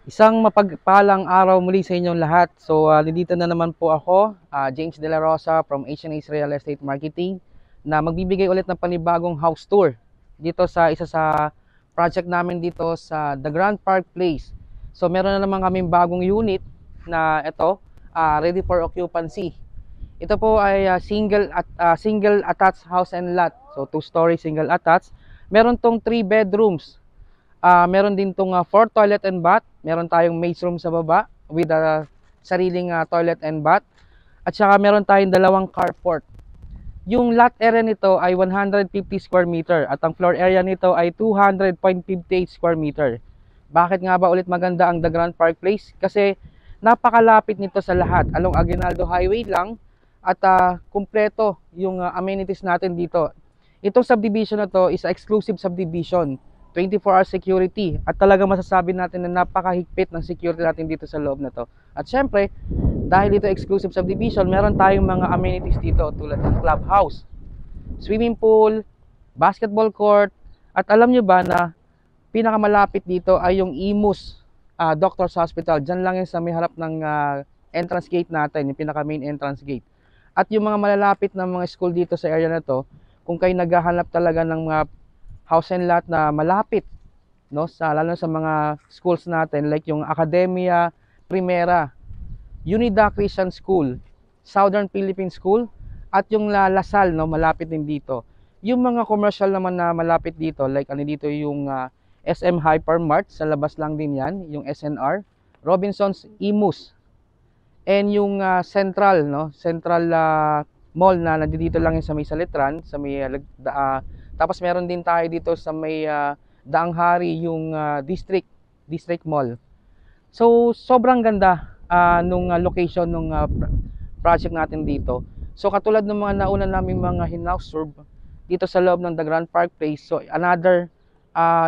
Isang mapagpalang araw muli sa inyong lahat. So, nandito na naman po ako, James De La Rosa from H&H Real Estate Marketing, na magbibigay ulit ng panibagong house tour dito sa isa sa project namin dito sa The Grand Park Place. So, meron na naman kaming bagong unit na ito, ready for occupancy. Ito po ay single attached house and lot. So, 2-story single attached. Meron tong 3 bedrooms. Meron din tong 4 toilet and bath. Meron tayong maid's room sa baba with a sariling toilet and bath. At saka meron tayong 2 carport. Yung lot area nito ay 150 square meter at ang floor area nito ay 200.58 square meter. Bakit nga ba ulit maganda ang The Grand Park Place? Kasi napakalapit nito sa lahat. Along Aguinaldo Highway lang at kumpleto yung amenities natin dito. Itong subdivision na to is exclusive subdivision. 24-hour security at talaga masasabi natin na napakahigpit ng security natin dito sa loob na to. At syempre, dahil ito exclusive subdivision, meron tayong mga amenities dito tulad ng clubhouse, swimming pool, basketball court, at alam nyo ba na pinakamalapit dito ay yung Imus Doctors Hospital. Diyan lang yan sa may harap ng entrance gate natin, yung pinaka main entrance gate. At yung mga malalapit na mga school dito sa area na to, kung kayo naghahanap talaga ng mga house and lot na malapit, no, lalo sa mga schools natin like yung Academia Primera, Unida Christian School, Southern Philippine School, at yung Lasal, no, malapit din dito. Yung mga commercial naman na malapit dito like dito yung SM Hypermart, sa labas lang din yan, yung SNR, Robinsons Imus, and yung Central, no, Central Mall na nandito lang yun sa may Salitran, sa may tapos meron din tayo dito sa may Daang Hari, yung District Mall. So sobrang ganda nung location nung project natin dito. So katulad ng mga nauna naming mga hinouse tour dito sa loob ng The Grand Park Place, so another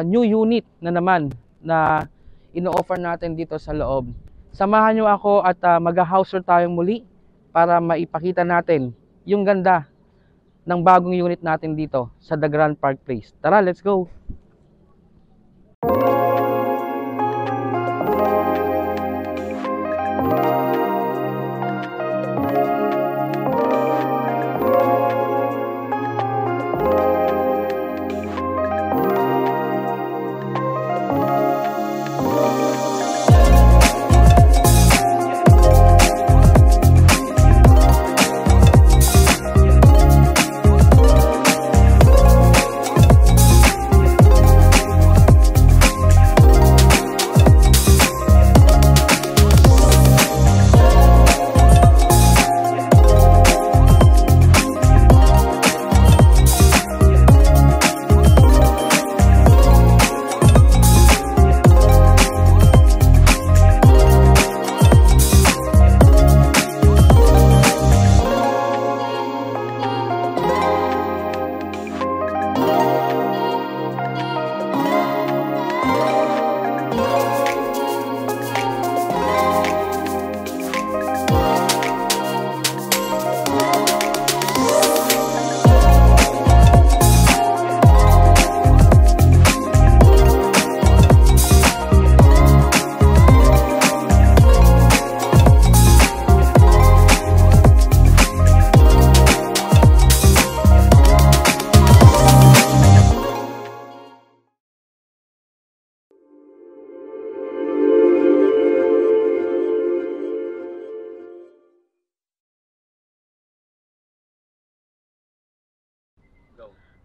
new unit na naman na ino-offer natin dito sa loob. Samahan nyo ako at mag-house tour tayong muli para maipakita natin yung ganda ng bagong unit natin dito sa The Grand Park Place. Tara, let's go!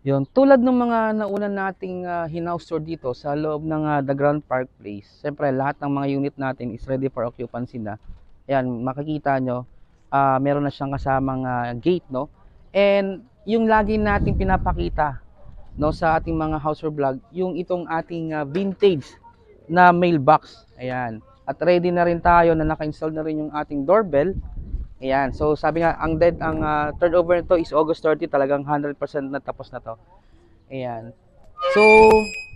Yun, tulad ng mga nauna nating hinouse tour dito sa loob ng The Grand Park Place. Siyempre, lahat ng mga unit natin is ready for occupancy na. Ayan, makikita nyo, meron na siyang kasamang gate, no? And yung lagi nating pinapakita, no, sa ating mga house tour vlog, yung itong ating vintage na mailbox. Ayan. At ready na rin tayo na naka-install na rin yung ating doorbell. Ayan, so sabi nga, ang turnover nito is August 30, talagang 100% na tapos na to. Ayan. So,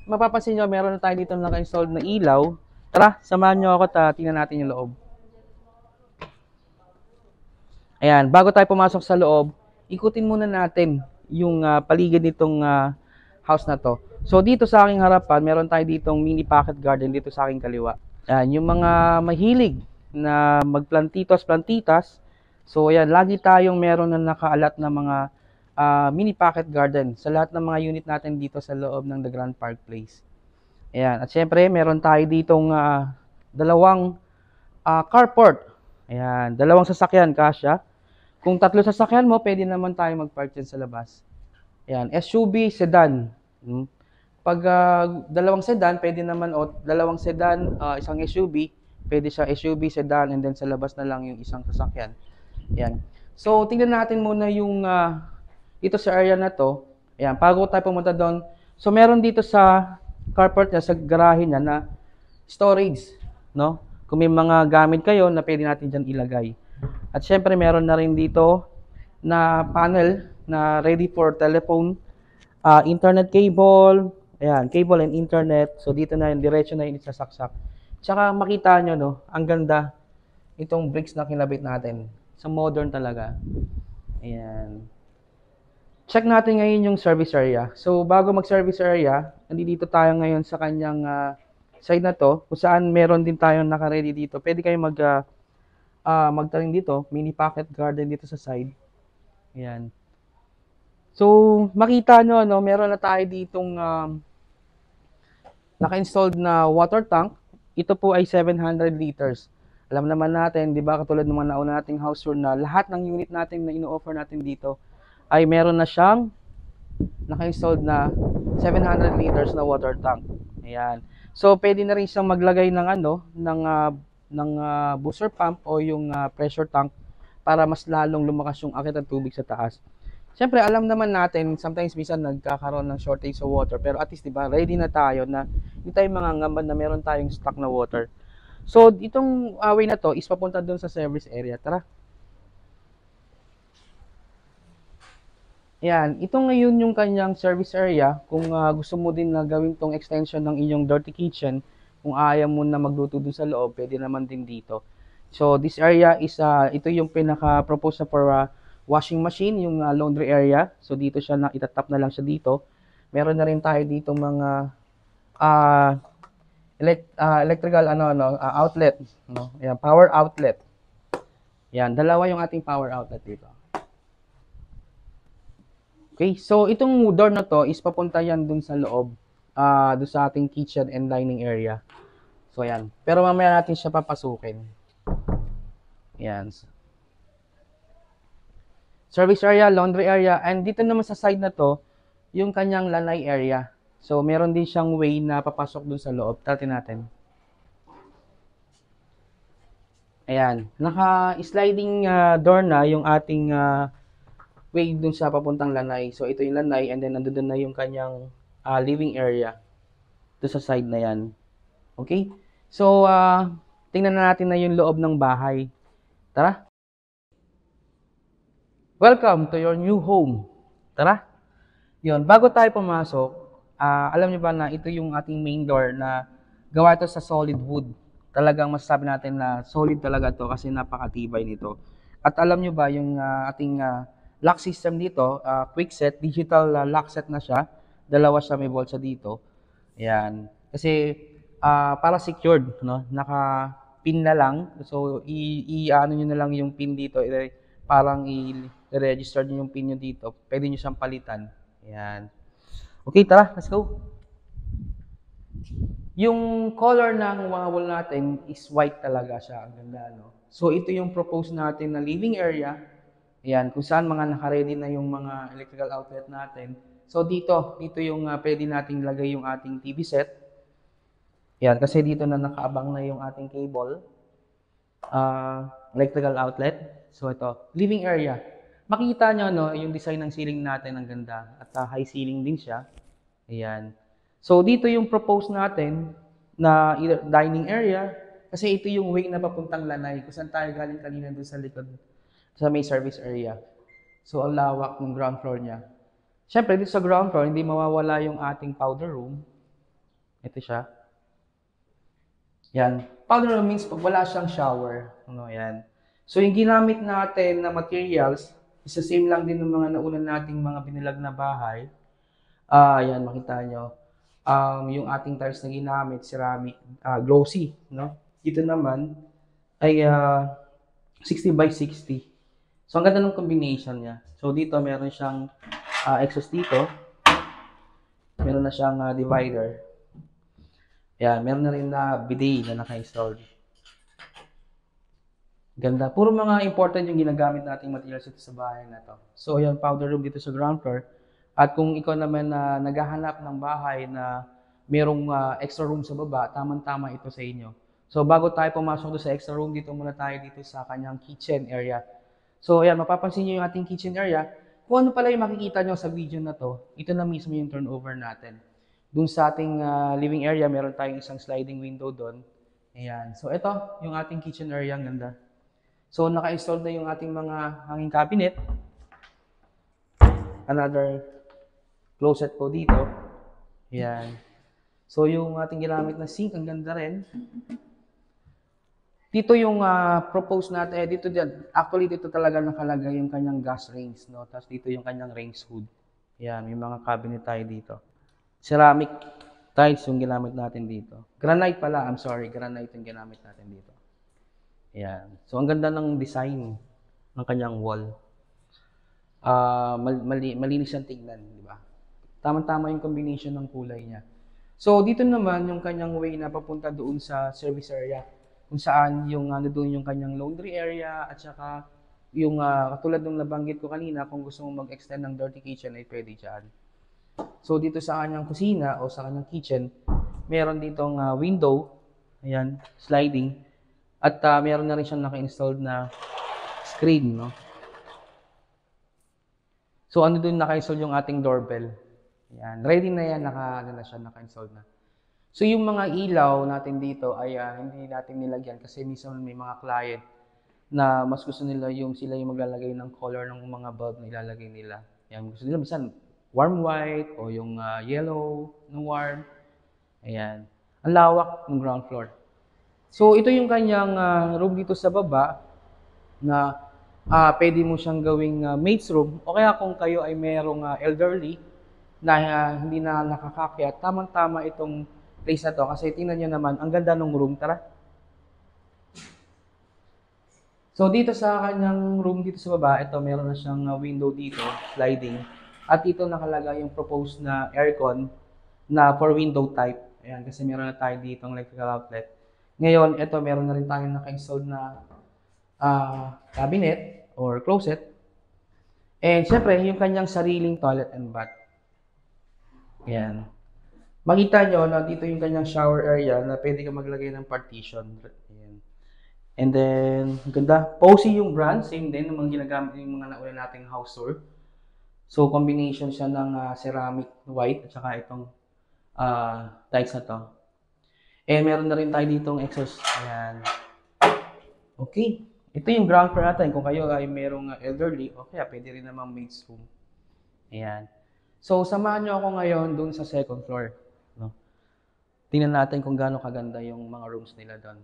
mapapansin nyo, meron na tayo dito naka-installed na ilaw. Tara, samahan nyo ako at tingnan natin yung loob. Ayan, bago tayo pumasok sa loob, ikutin muna natin yung paligid nitong house na to. So, dito sa aking harapan, meron tayo ditong mini pocket garden dito sa aking kaliwa. Yan, yung mga mahilig na magplantitos-plantitas. So, ayan, lagi tayong meron na nakaalat na mga mini pocket garden sa lahat ng mga unit natin dito sa loob ng The Grand Park Place. Ayan, at syempre, meron tayo ditong dalawang carport. Ayan, dalawang sasakyan, kasya. Kung tatlo sasakyan mo, pwede naman tayo mag-park dyan sa labas. Ayan, SUV, sedan. Pag dalawang sedan, pwede naman, o dalawang sedan, isang SUV, pwede siya SUV, sedan, and then sa labas na lang yung isang sasakyan. Ayan. So, tingnan natin muna yung dito sa area na to. Ayan, bago tayo pumunta doon. So, meron dito sa carport niya, sa garahe niya na storage, no? Kung may mga gamit kayo na pwede natin dyan ilagay. At syempre, meron na rin dito na panel na ready for telephone, internet cable, ayan, cable and internet. So, dito na yung diretso na yung isasaksak. Tsaka makita nyo, no, ang ganda itong bricks na kinabit natin. Sa modern talaga. Ayan. Check natin ngayon yung service area. So, bago mag-service area, nandito tayo ngayon sa kanyang side na to, kung saan meron din tayong naka-ready dito. Pwede kayo magtanim dito, mini pocket garden dito sa side. Ayan. So, makita nyo, no, meron na tayo ditong naka-installed na water tank. Ito po ay 700 liters. Alam naman natin, di ba, katulad ng mga nauna nating house tour na lahat ng unit natin na ino-offer natin dito ay meron na siyang naka-installed na 700 liters na water tank. Ayan. So, pwede na rin siyang maglagay ng booster pump o yung pressure tank para mas lalong lumakas yung akit ng tubig sa taas. Siyempre, alam naman natin, sometimes minsan nagkakaroon ng shortage sa water, pero at least, di ba, ready na tayo na hindi tayo mangangamba na meron tayong stock na water. So, itong way na to is papunta doon sa service area. Tara. Yan, ito ngayon yung kanyang service area. Kung gusto mo din na gawin tong extension ng inyong dirty kitchen, kung ayaw mo na magluto dun sa loob, pwede naman din dito. So, this area is, ito yung pinaka-propose na for washing machine, yung laundry area. So, dito siya, itatap na lang siya dito. Meron na rin tayo dito mga electrical outlet, no? Ayan, power outlet. Yan, dalawa yung ating power outlet dito. Okay, so itong door na to is papunta yan dun sa loob, dun sa ating kitchen and dining area. So yan, pero mamaya natin siya papasukin. Yan. Service area, laundry area, and dito naman sa side na to, yung kanyang lanay area. So meron din siyang way na papasok dun sa loob. Tatin natin. Ayan, naka-sliding door na yung ating way dun sa papuntang lanay. So, ito yung lanay and then nandun na yung kanyang living area dun sa side na yan. Okay? So, tingnan na natin na yung loob ng bahay. Tara! Welcome to your new home. Tara! Yun, bago tayo pumasok, alam niyo ba na ito yung ating main door na gawa ito sa solid wood. Talagang masasabi natin na solid talaga to kasi napakatibay nito. At alam niyo ba yung ating lock system dito, quick set, digital lock set na siya. Dalawa siya, may bolsa dito. Ayan. Kasi para secured, no? Naka-pin na lang. So ano niyo na lang yung pin dito, parang i-register niyo yung pin niyo dito. Pwede niyo siyang palitan. Ayan. Okay, tara, let's go. Yung color ng wall natin is white talaga siya. Ang ganda, no? So ito yung propose natin na living area. Ayan, kung saan mga naka-ready na yung mga electrical outlet natin. So dito yung pwede nating lagay yung ating TV set. Ayan, kasi dito na nakaabang na yung ating cable. Electrical outlet. So ito, living area. Makita nyo, no, yung design ng ceiling natin, ang ganda. At high ceiling din siya. Ayan. So dito yung propose natin na dining area. Kasi ito yung way na papuntang lanay. Kung saan tayo galing kanina doon sa likod. Sa may service area. So, ang lawak ng ground floor niya. Siyempre, dito sa ground floor, hindi mawawala yung ating powder room. Ito siya. Yan. Powder room means pag wala siyang shower. Ano, yan. So, yung ginamit natin na materials, isa same lang din ng mga nauna nating mga binilag na bahay. Yan, makita nyo. Yung ating tiles na ginamit, ceramic, glossy, no? Dito naman ay 60 by 60. So, ang ganda ng combination niya. So, dito meron siyang exhaust dito. Meron na siyang divider. Yan, meron na rin na bidet na naka-install. Ganda. Puro mga important yung ginagamit nating materials dito sa bahay na to. So, yan, powder room dito sa ground floor. At kung ikaw naman na naghahanap ng bahay na merong extra room sa baba, tamang-tama ito sa inyo. So, bago tayo pumasok doon sa extra room, dito muna tayo dito sa kanyang kitchen area. So, ayan, mapapansin nyo yung ating kitchen area. Kung ano pala yung makikita nyo sa video na to, ito na mismo yung turnover natin. Doon sa ating living area, meron tayong isang sliding window doon. Ayan. So, ito, yung ating kitchen area, ang ganda. So, naka-install na yung ating mga hanging cabinet. Another closet po dito. Ayan. So, yung ating ginamit na sink, ang ganda rin. Dito yung propose natin, dito dyan, actually dito talaga nakalagay yung kanyang gas range, no? Tapos dito yung kanyang range hood. Ayan, may mga cabinet tayo dito. Ceramic tiles yung ginamit natin dito. Granite pala, I'm sorry, granite yung ginamit natin dito. Ayan. So, ang ganda ng design ng kanyang wall. Malinis siyang tignan, di ba? Tama-tama yung combination ng kulay niya. So, dito naman yung kanyang way na papunta doon sa service area. Kung saan yung doon yung kanyang laundry area at saka yung katulad ng nabanggit ko kanina, kung gusto mong mag-extend ng dirty kitchen ay pwede dyan. So, dito sa kanyang kusina o sa kanyang kitchen, meron ditong window, ayan, sliding, at meron na rin siyang naka-installed na screen, no? So, ano doon naka-install yung ating doorbell. Ayan, ready na yan, naka-installed na. So, yung mga ilaw natin dito ay hindi natin nilagyan kasi minsan may mga client na mas gusto nila yung sila yung maglalagay ng color ng mga bulb na ilalagay nila. Ayan, gusto nila minsan warm white o yung yellow na warm. Ayan. Ang lawak ng ground floor. So, ito yung kanyang room dito sa baba na pwede mo siyang gawing maid's room o kaya kung kayo ay merong elderly na hindi na nakakakyat, tamang-tama itong place na to kasi tingnan nyo naman, ang ganda ng room. Tara. So, dito sa kanyang room dito sa baba, ito meron na siyang window dito, sliding. At dito nakalagay yung proposed na aircon na for window type. Ayan, kasi meron na tayo dito ng electrical outlet. Ngayon, ito meron na rin tayong naka-installed na cabinet or closet. And syempre, yung kanyang sariling toilet and bath. Ayan. Makita nyo na dito yung kanyang shower area na pwede ka maglagay ng partition. Ayan. And then, ganda. Posy yung brand. Same din ng mga ginagamit yung mga nauna nating house tour. So, combination siya ng ceramic white at saka itong tiles na to. And meron na rin tayo ditong exhaust. Ayan. Okay. Ito yung ground floor natin. Kung kayo ay merong elderly, okay, pwede rin namang maid's room. Ayan. So, samahan nyo ako ngayon dun sa second floor. No? Tingnan natin kung gaano kaganda yung mga rooms nila doon.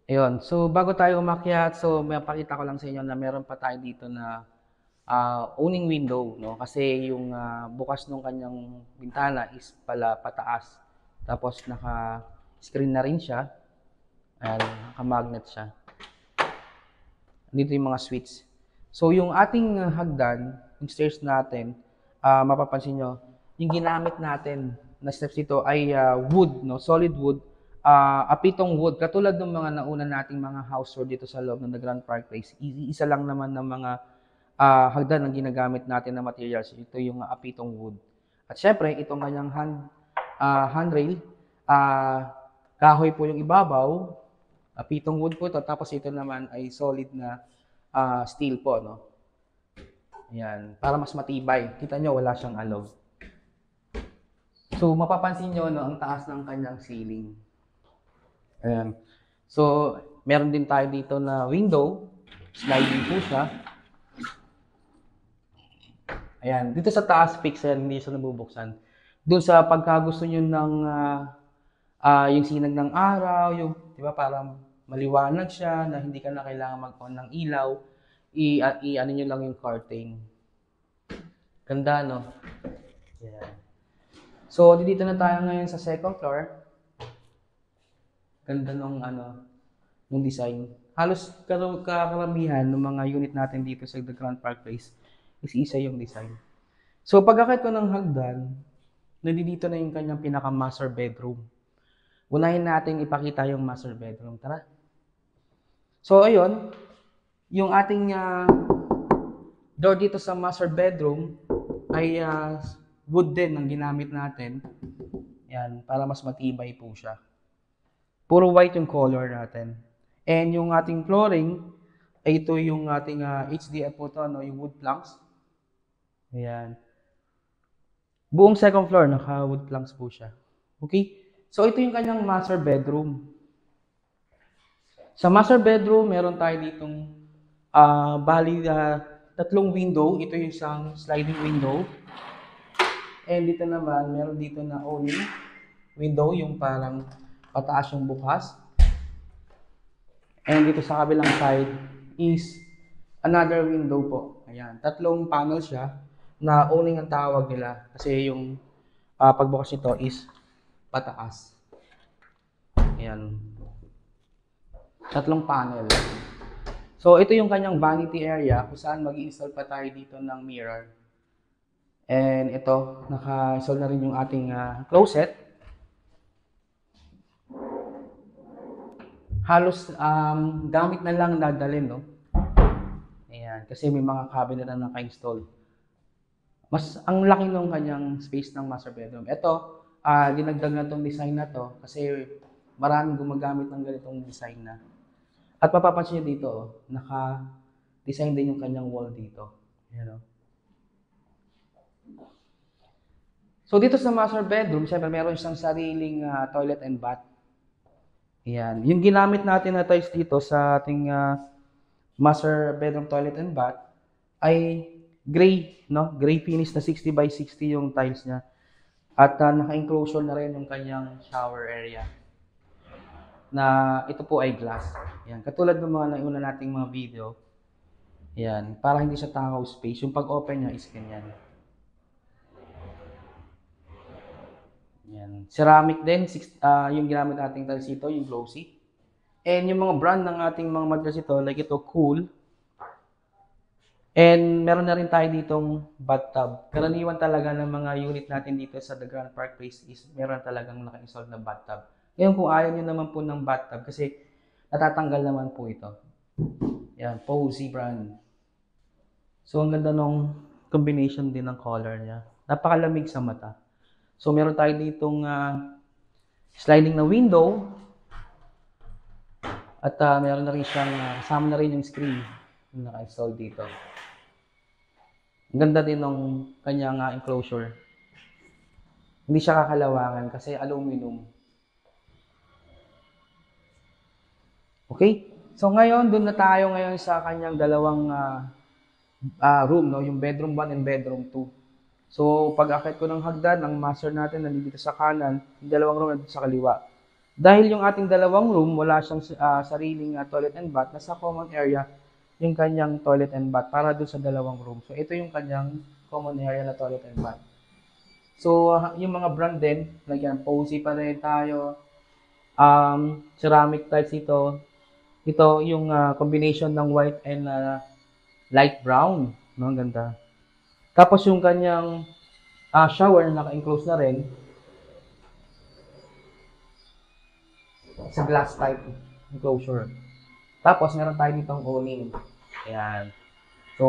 Ayun. So, bago tayo umakyat, so may pakita ko lang sa inyo na meron pa tayo dito na owning window, no? Kasi yung bukas ng kanyang bintana is pala pataas. Tapos naka-screen na rin siya. Naka-magnet siya. Dito yung mga switch. So, yung ating hagdan, yung stairs natin, mapapansin nyo, yung ginamit natin na steps dito ay wood, no? Solid wood, apitong wood. Katulad ng mga nauna nating mga house tour dito sa loob ng The Grand Park Place. Isa lang naman ng mga hagdan ang ginagamit natin na materials. Ito yung apitong wood. At syempre, itong kanyang handrail, kahoy po yung ibabaw, apitong wood po ito. Tapos ito naman ay solid na steel po, no? Ayan, para mas matibay. Kita nyo, wala siyang alog. So, mapapansin nyo, no, ang taas ng kanyang ceiling. Ayan. So, meron din tayo dito na window. Sliding po siya. Ayan. Dito sa taas, pixel, hindi siya nabubuksan. Doon sa pagkagusto nyo ng yung sinag ng araw, yung, di ba, parang maliwanag siya, na hindi ka na kailangan mag-on ng ilaw, i-ano nyo lang yung curtain. Ganda, no? Ayan. So, dito na tayo ngayon sa second floor. Ganda nung nung design. Halos karamihan ng mga unit natin dito sa The Grand Park Place is isa yung design. So, pag-akit ko ng hagdan, nandito na yung kanyang pinaka-master bedroom. Unahin natin ipakita yung master bedroom. Tara. So, ayun, yung ating door dito sa master bedroom ay wood din ang ginamit natin. Yan, para mas matibay po siya. Puro white yung color natin. And yung ating flooring, ay ito yung ating HDF po to, yung wood planks. Ayan. Buong second floor, naka-wood planks po siya. Okay? So, ito yung kanyang master bedroom. Sa master bedroom, meron tayo ditong tatlong window. Ito yung isang sliding window. And dito naman, meron dito na awning window, yung parang pataas yung bukas. And dito sa kabilang side is another window po. Ayan, tatlong panel siya na awning ang tawag nila kasi yung pagbukas nito is pataas. Ayan. Tatlong panel. So, ito yung kanyang vanity area kung saan mag-i-install pa tayo dito ng mirror. And ito, naka-install na rin yung ating closet. Halos gamit na lang dadalhin, no? Ayan, kasi may mga cabinet na naka-install. Mas ang laki ng kanyang space ng master bedroom. Ito, dinagdag na tong design na to kasi maraming gumagamit ng ganitong design na. At mapapansin nyo dito, naka-design din yung kanyang wall dito. Ayan, no? So dito sa master bedroom, syempre meron siyang sariling toilet and bath. Ayan. Yung ginamit natin na tiles dito sa ating master bedroom toilet and bath ay gray, no? Gray finish na 60 by 60 yung tiles niya. At naka-enclosure na rin yung kanyang shower area. Na ito po ay glass. Ayan. Katulad ng mga nauna nating mga video. Ayan. Para hindi siya takaw space. Yung pag-open niya is ganyan. Yan. Ceramic din, yung ginamit nating tiles ito, yung glossy. And yung mga brand ng ating mga materials ito, like ito, Cool. And meron na rin tayo ditong bathtub. Karaniwan talaga ng mga unit natin dito sa The Grand Park Place is meron talagang naka-install na bathtub. Ngayon kung ayaw nyo naman po ng bathtub, kasi natatanggal naman po ito. Yan, Posy brand. So ang ganda nung combination din ng color niya. Napakalamig sa mata. So, meron tayo ditong sliding na window. At meron na rin siyang, kasama na rin yung screen yung naka-install dito. Ang ganda din ng kanyang enclosure. Hindi siya kakalawangan kasi aluminum. Okay? So, ngayon, dun na tayo ngayon sa kanyang dalawang room, no? Yung bedroom 1 and bedroom 2. So, pag-akit ko ng hagdan, ang master natin nandito sa kanan, yung dalawang room nandito sa kaliwa. Dahil yung ating dalawang room, wala siyang sariling toilet and bath, nasa common area yung kanyang toilet and bath para doon sa dalawang room. So, ito yung kanyang common area na toilet and bath. So, yung mga brand din, like yan, Posy pa rin tayo, ceramic tiles ito. Ito yung combination ng white and light brown. No, ang ganda. Tapos yung kanyang shower na naka-enclose na rin sa glass type enclosure. Tapos meron tayo ditong awning. Ayan. So,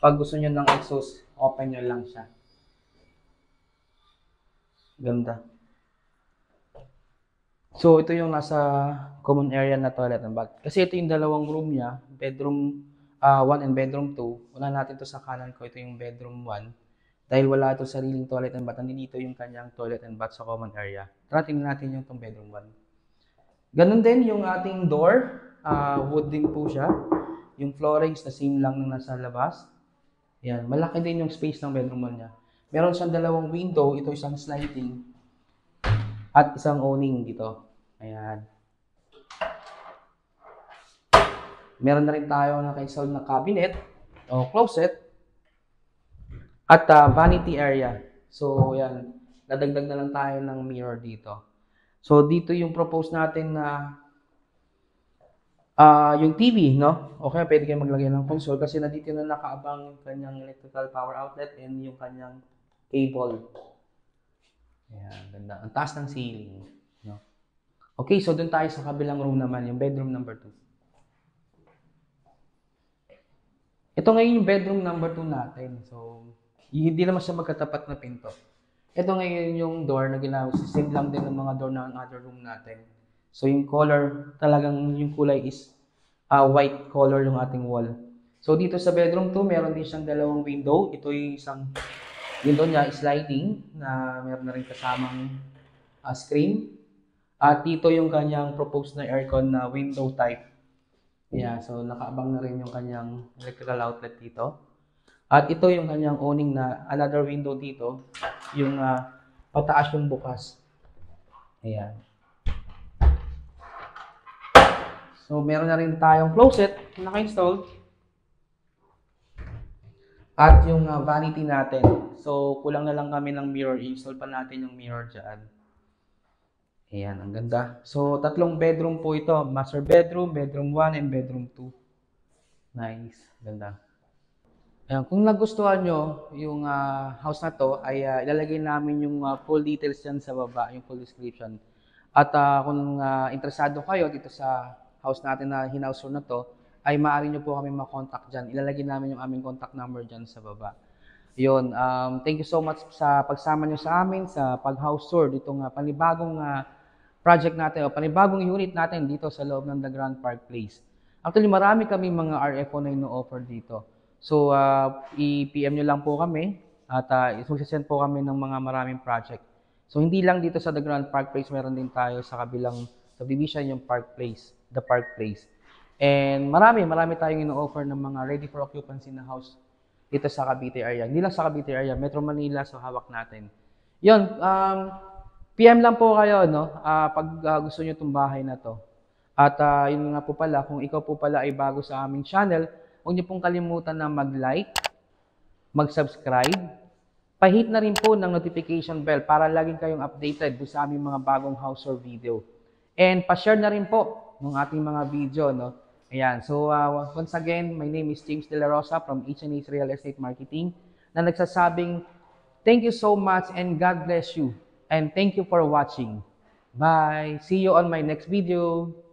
pag gusto nyo ng exhaust, open nyo lang siya. Ganda. So, ito yung nasa common area na toilet and bath. Kasi ito yung dalawang room niya, bedroom 1 and bedroom 2. Una natin to sa kanan ko, ito yung bedroom 1. Dahil wala ito sariling toilet and bath, nandito yung kanyang toilet and bath sa common area. Tara, tingnan natin yung itong bedroom 1. Ganun din yung ating door. Wood din po siya. Yung floorings na same lang nung nasa labas. Yan, malaki din yung space ng bedroom 1 niya. Meron siyang dalawang window, ito isang sliding at isang awning dito. Ayan. Meron na rin tayo naka-install na cabinet o closet at vanity area. So, yan. Dadagdag na lang tayo ng mirror dito. So, dito yung propose natin na yung TV, no? Okay, pwede kayo maglagay ng console kasi nandito na nakaabang yung kanyang electrical power outlet and yung kanyang cable. Ayan, ganda. Ang taas ng ceiling, no? Okay, so dun tayo sa kabilang room naman, yung bedroom number 2. Ito ngayon yung bedroom number 2 natin. So, hindi naman siya magkatapat na pinto. Ito ngayon yung door na ginamit. Same lang din ng mga door ng other room natin. So, yung color, talagang yung kulay is white color yung ating wall. So, dito sa bedroom 2, meron din siyang dalawang window. Ito yung isang window niya, sliding, na meron na rin kasamang screen. At dito yung kanyang proposed na aircon na window type. Yeah, so nakaabang na rin yung kanyang electrical outlet dito. At ito yung kanyang owning na another window dito, yung pataas yung bukas. Ayan. So meron na rin tayong closet na naka-install. At yung vanity natin. So kulang na lang kami ng mirror. I-install pa natin yung mirror dyan. Ayan, ang ganda. So, 3 bedroom po ito. Master bedroom, bedroom 1, and bedroom 2. Nice. Ganda. Ayan, kung nagustuhan nyo yung house na to, ay ilalagay namin yung full details dyan sa baba, yung full description. At kung interesado kayo dito sa house natin na hinouse tour na to, ay maaari nyo po kami makontak dyan. Ilalagay namin yung aming contact number dyan sa baba. Yun, thank you so much sa pagsama nyo sa amin sa pag-house tour ditong panibagong project natin o panibagong unit natin dito sa loob ng The Grand Park Place. Actually, marami kami mga RFO na ino-offer dito. So, i-PM nyo lang po kami at i-send po kami ng mga maraming project. So, hindi lang dito sa The Grand Park Place, meron din tayo sa kabilang subdivision yung Park Place, The Park Place. And marami tayong ino-offer ng mga ready for occupancy na house dito sa Cavite area. Hindi lang sa Cavite area, Metro Manila, so hawak natin. Yun, PM lang po kayo, no? Pag gusto nyo itong bahay na to. At yun nga po pala, kung ikaw po pala ay bago sa aming channel, huwag nyo pong kalimutan na mag-like, mag-subscribe, pahit na rin po ng notification bell para laging kayong updated sa aming mga bagong house tour video. And pa-share na rin po ng ating mga video, no? Ayan, so once again, my name is James De La Rosa from H&H Real Estate Marketing na nagsasabing, thank you so much and God bless you. And thank you for watching. Bye! See you on my next video.